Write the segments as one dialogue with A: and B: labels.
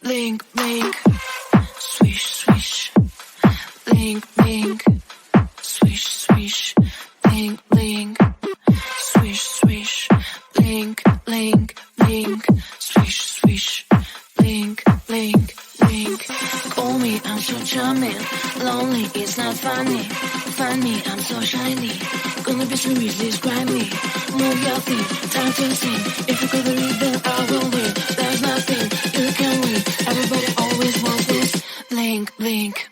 A: blink, blink, swish, swish, blink, blink, swish, swish, blink, blink, swish, swish, blink, blink, blink, swish, swish, blink, blink, blink. Call me, I'm so charming. Lonely, it's not funny. Find me, I'm so shiny. Gonna be so easy, describe me. Move your feet, time to sing. If you got the rhythm, I will win. There's nothing you can win. Everybody always wants this. Blink, blink.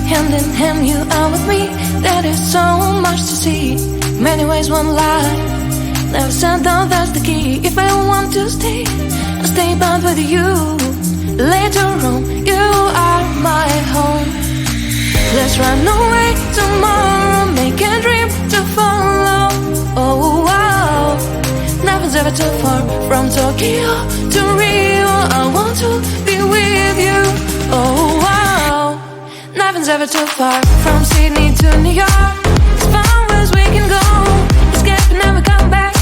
B: Hand in hand, you are with me. There is so much to see. Many ways, one life. Never said down, that's the key. If I want to stay, I'll stay bound with you. Later on, you are my home. Let's run away tomorrow, make a dream to follow. Oh wow, nothing's ever too far. From Tokyo to Rio, I want to be with you. Oh wow, nothing's ever too far. From Sydney to New York, as far as we can go. Escape and never come back.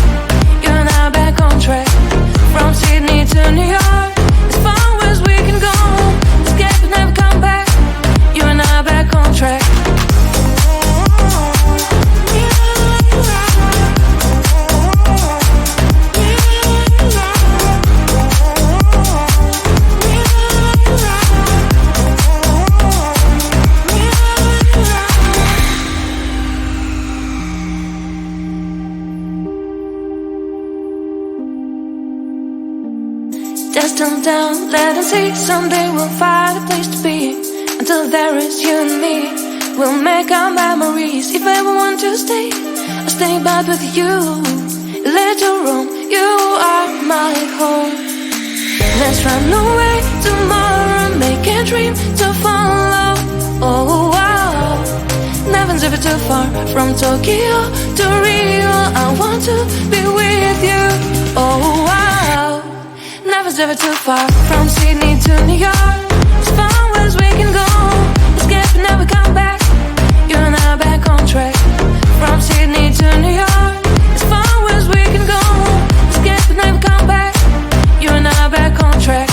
B: You and I back on track. From Sydney to New York, as far as we can go. Escape and never come back. You and I back on track. Just turn down, let them see. Someday we'll find a place to be. Until there is you and me, we'll make our memories. If I ever want to stay, I'll stay back with you. Later on, you are my home. Let's run away tomorrow, make a dream to follow. Oh wow, nothing's ever too far. From Tokyo to Rio, I want to be with you. Oh wow, nothing's ever too far. From Sydney to New York, as far as we can go. Escape and never come back. You and I back on track. From Sydney to New York, as far as we can go. Escape and never come back. You and I back on track.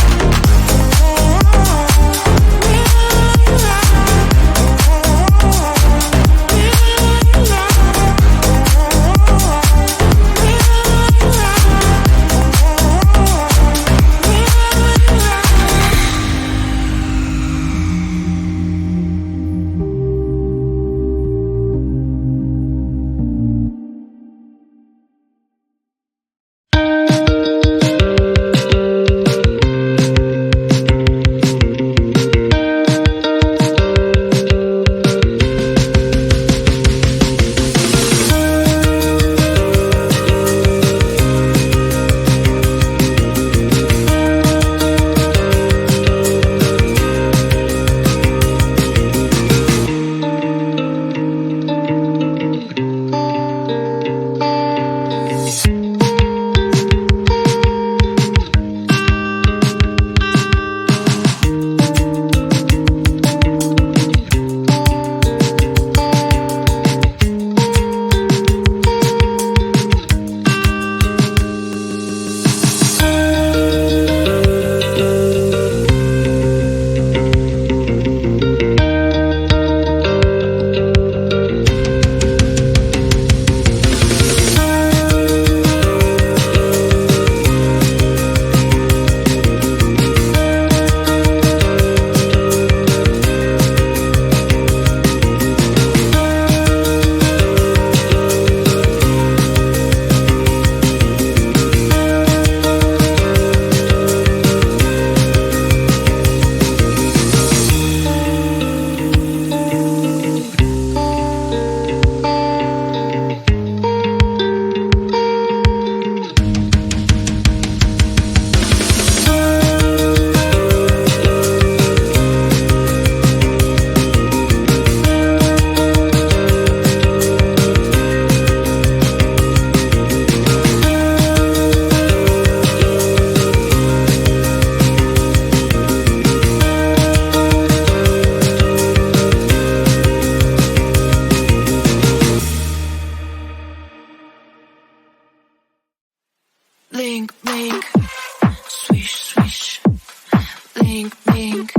A: blink, blink,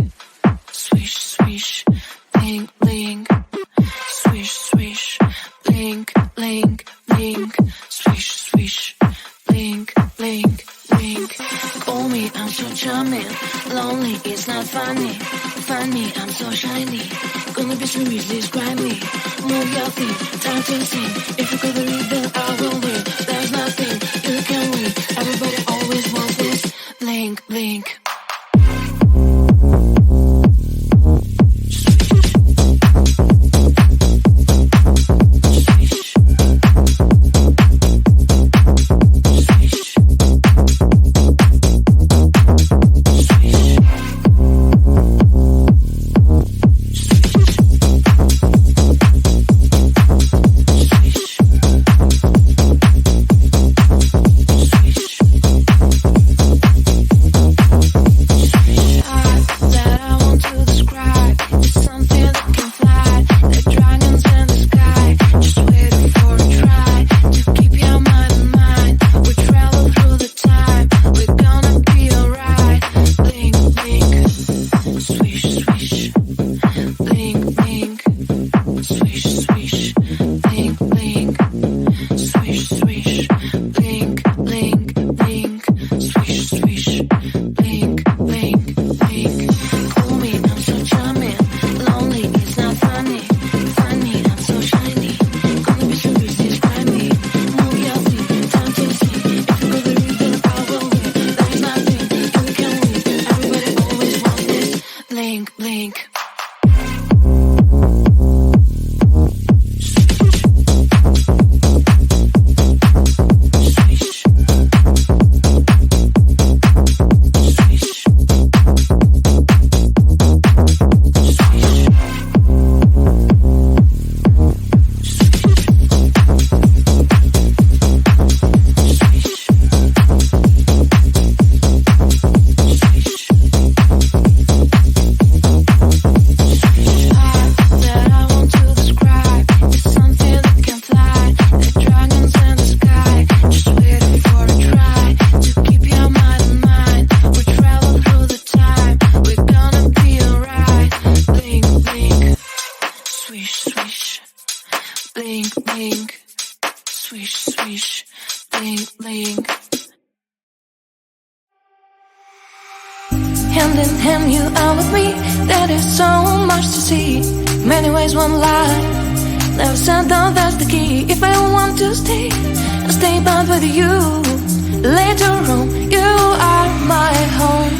A: swish, swish, blink, blink, swish, swish, blink, blink, blink, swish, swish, blink, blink, blink. Call me, I'm so charming. Lonely, it's not funny. Find me, I'm so shiny. Gonna be some music, describe me. Move your feet, time to sing. If you could believe that I will win, there's nothing you can win. Everybody always wants this. Blink, blink.
B: Hand in hand, you are with me. There is so much to see. Many ways, one life. Never said that that's the key. If I want to stay, I'll stay but with you. Later on, you are my home.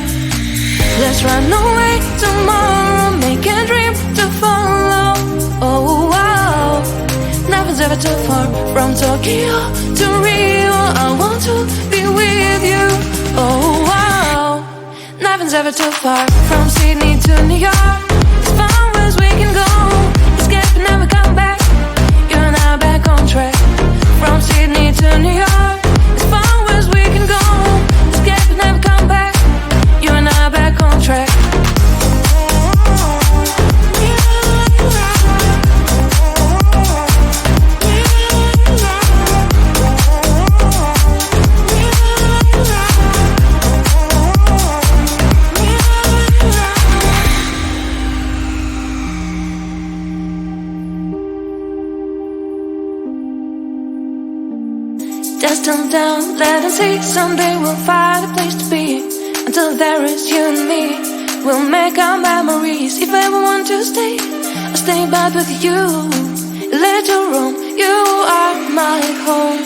B: Let's run away tomorrow. Make a dream to follow. Oh wow. Nothing's ever too far. From Tokyo to Rio, I want to be with you. Oh wow. Nothing's ever too far. From Sydney to New York, as far as we can go. Escape and never come back. You and I back on track. From Sydney to New York, as far as we can go. Escape and never come back. You and I back on track. Just turn down, let them see. Someday we'll find a place to be. Until there is you and me, we'll make our memories. If I ever want to stay, I'll stay back with you. Later on, you are my home.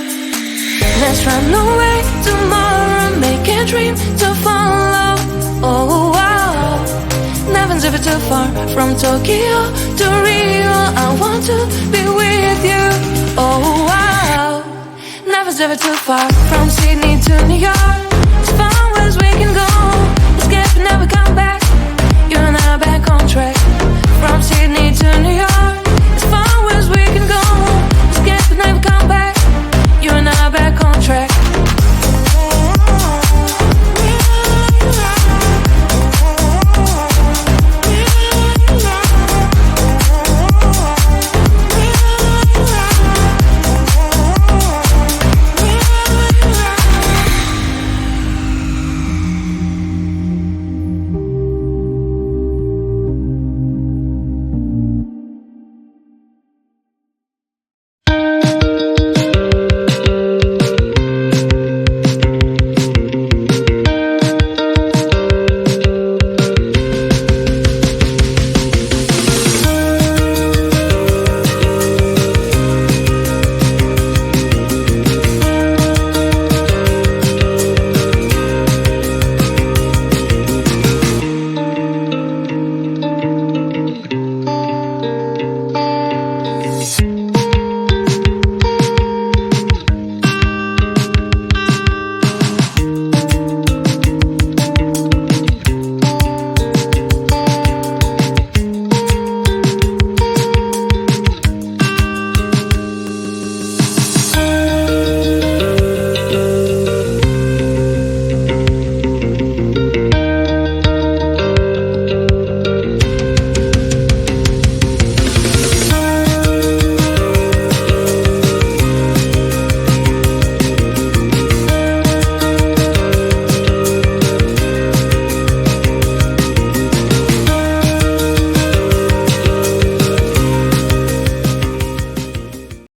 B: Let's run away tomorrow. Make a dream to follow. Oh wow. Nothing's ever too far. From Tokyo to Rio, I want to be with you. Oh wow. Nothing's ever too far. From Sydney to New York, as far as we can go.